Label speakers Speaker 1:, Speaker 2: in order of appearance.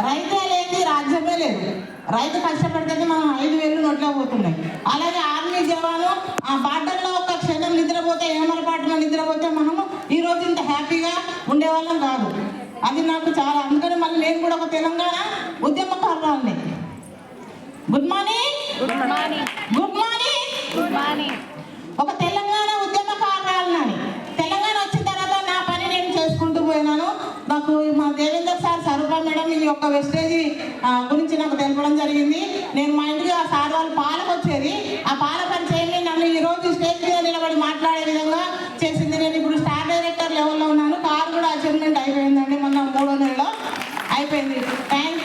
Speaker 1: రైతే లేని రాజ్యమే లేదు. రైతు కష్టపడితే మనం 5,000 నోట్లో పోతున్నాయి. అలాగే ఆర్మీ జవాను ఆ బార్డర్లో ఒక క్షణం నిద్రపోతే, ఏమరపాటులో నిద్రపోతే మనము ఈరోజు ఇంత హ్యాపీగా ఉండేవాళ్ళం కాదు. అది నాకు చాలా, అందుకని మళ్ళీ నేను కూడా ఒక తెలంగాణ ఉద్యమకారురాలని. Good morning, good morning, good morning, good morning. ఒక తెలంగాణ ఉద్యమకారురాలని. తెలంగాణ వచ్చిన తర్వాత నా పని నేను చేసుకుంటూ పోయినాను. నాకు మా దేవేందర్ సార్, స్వరూప మేడం ఈ యొక్క వెస్టేజ్ గురించి నాకు తెలపడం జరిగింది. నేను మా ఇంటికి ఆ సార్ వాళ్ళు పాలకు వచ్చేది. ఆ పాల పరిచయాన్ని నన్ను ఈరోజు స్టేజ్ మీద నిలబడి మాట్లాడే విధంగా చేసింది. నేను ఇప్పుడు స్టార్ డైరెక్టర్ లెవెల్లో ఉన్నాను. కారు కూడా అచీవ్మెంట్ అయిపోయిందండి, మొన్న 3వ నెలలో అయిపోయింది. థ్యాంక్